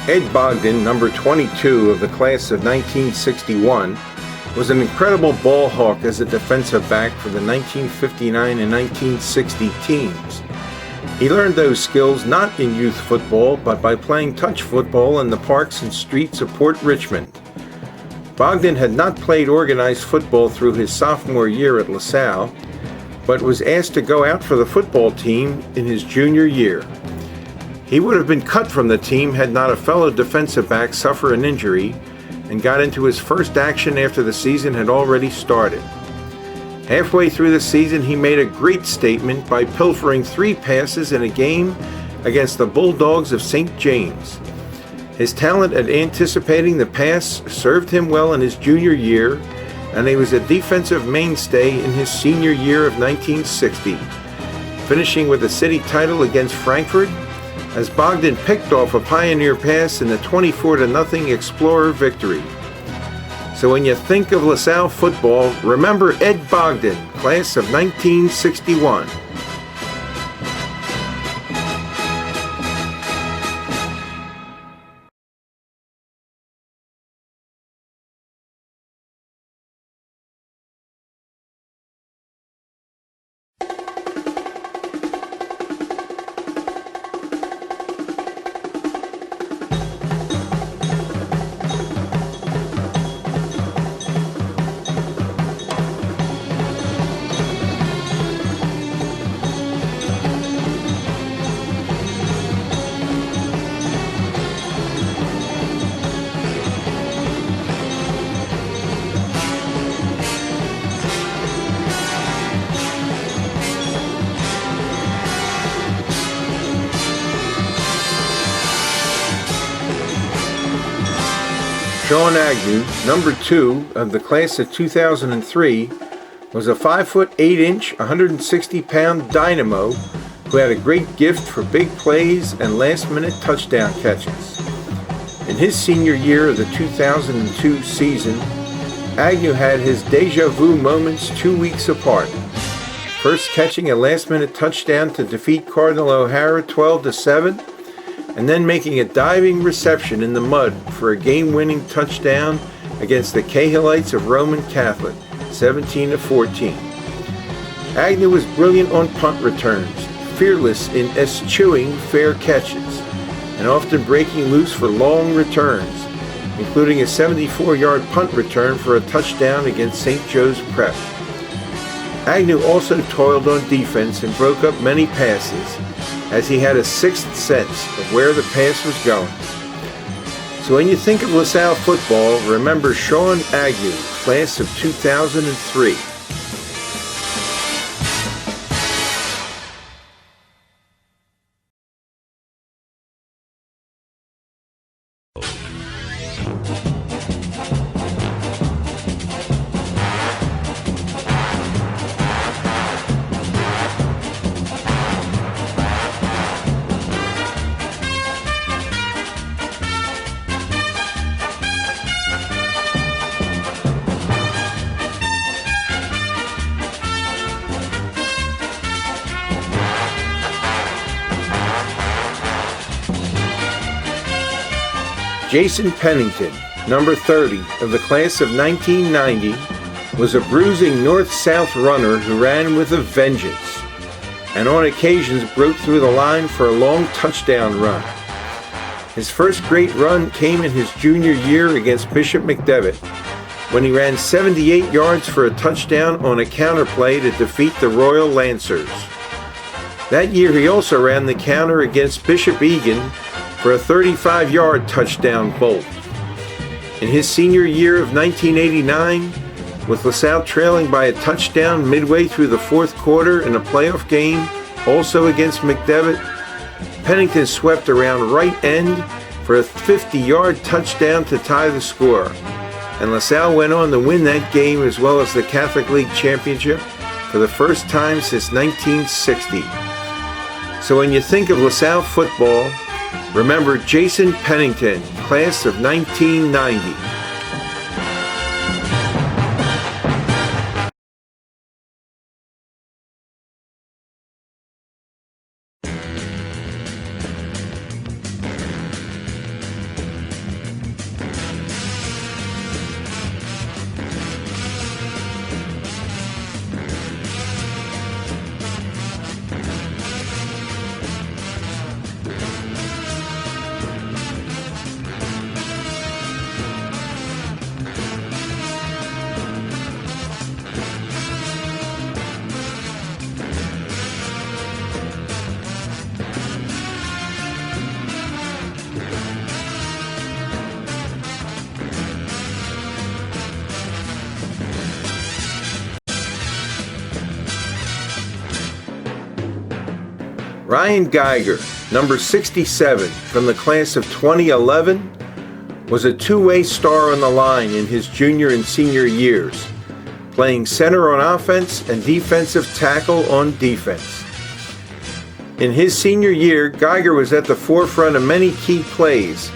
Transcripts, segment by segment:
Ed Bogdan, number 22 of the class of 1961, was an incredible ball hawk as a defensive back for the 1959 and 1960 teams. He learned those skills not in youth football, but by playing touch football in the parks and streets of Port Richmond. Bogdan had not played organized football through his sophomore year at Salle, but was asked to go out for the football team in his junior year. He would have been cut from the team had not a fellow defensive back suffer an injury and got into his first action after the season had already started. Halfway through the season, he made a great statement by pilfering 3 passes in a game against the Bulldogs of St. James. His talent at anticipating the pass served him well in his junior year, and he was a defensive mainstay in his senior year of 1960, finishing with a city title against Frankfurt as Bogdan picked off a pioneer pass in the 24-0 Explorer victory. So when you think of LaSalle football, remember Ed Bogdan, class of 1961. Agnew, number 2 of the class of 2003, was a 5'8", 160-pound dynamo who had a great gift for big plays and last-minute touchdown catches. In his senior year of the 2002 season, Agnew had his deja vu moments 2 weeks apart, first catching a last-minute touchdown to defeat Cardinal O'Hara 12-7, and then making a diving reception in the mud for a game-winning touchdown against the Cahillites of Roman Catholic, 17-14. Agnew was brilliant on punt returns, fearless in eschewing fair catches, and often breaking loose for long returns, including a 74-yard punt return for a touchdown against St. Joe's Prep. Agnew also toiled on defense and broke up many passes, as he had a sixth sense of where the pass was going. So when you think of LaSalle football, remember Sean Agnew, class of 2003. Jason Pennington, number 30 of the class of 1990, was a bruising north-south runner who ran with a vengeance, and on occasions broke through the line for a long touchdown run. His first great run came in his junior year against Bishop McDevitt, when he ran 78 yards for a touchdown on a counterplay to defeat the Royal Lancers. That year he also ran the counter against Bishop Egan for a 35-yard touchdown bolt. In his senior year of 1989, with LaSalle trailing by a touchdown midway through the fourth quarter in a playoff game, also against McDevitt, Pennington swept around right end for a 50-yard touchdown to tie the score, and LaSalle went on to win that game as well as the Catholic League Championship for the first time since 1960. So when you think of LaSalle football, remember Jason Pennington, class of 1990. Ryan Geiger, number 67 from the class of 2011, was a two-way star on the line in his junior and senior years, playing center on offense and defensive tackle on defense. In his senior year, Geiger was at the forefront of many key plays,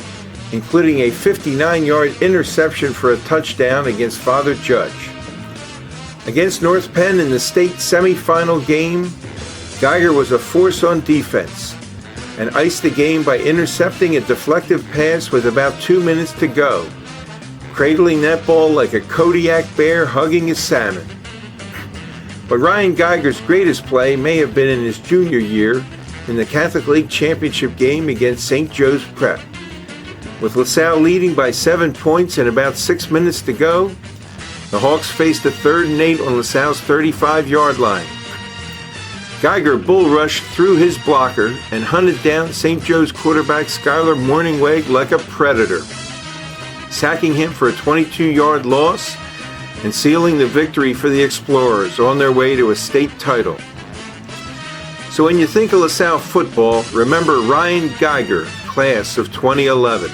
including a 59-yard interception for a touchdown against Father Judge. Against North Penn in the state semifinal game, Geiger was a force on defense and iced the game by intercepting a deflective pass with about 2 minutes to go, cradling that ball like a Kodiak bear hugging his salmon. But Ryan Geiger's greatest play may have been in his junior year in the Catholic League Championship game against St. Joe's Prep. With LaSalle leading by 7 points and about 6 minutes to go, the Hawks faced a 3rd and 8 on LaSalle's 35-yard line. Geiger bull rushed through his blocker and hunted down St. Joe's quarterback Skylar Morningweg like a predator, sacking him for a 22-yard loss and sealing the victory for the Explorers on their way to a state title. So when you think of LaSalle football, remember Ryan Geiger, class of 2011.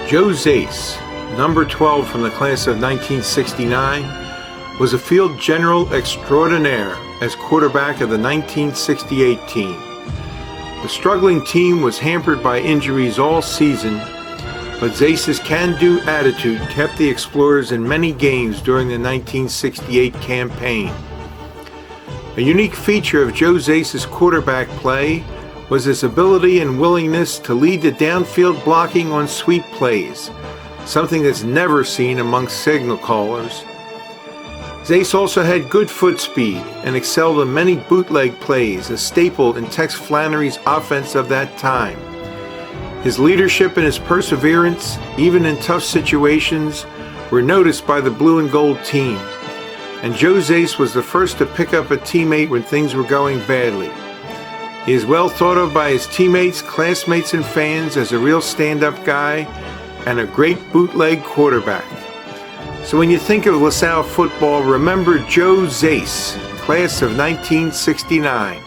Joe Zaiss, number 12 from the class of 1969, was a field general extraordinaire as quarterback of the 1968 team. The struggling team was hampered by injuries all season, but Zaiss's can-do attitude kept the Explorers in many games during the 1968 campaign. A unique feature of Joe Zaiss's quarterback play was his ability and willingness to lead the downfield blocking on sweep plays, something that's never seen amongst signal callers. Zaiss also had good foot speed and excelled in many bootleg plays, a staple in Tex Flannery's offense of that time. His leadership and his perseverance, even in tough situations, were noticed by the blue and gold team, and Joe Zaiss was the first to pick up a teammate when things were going badly. He is well thought of by his teammates, classmates, and fans as a real stand-up guy and a great bootleg quarterback. So when you think of LaSalle football, remember Joe Zaiss, class of 1969.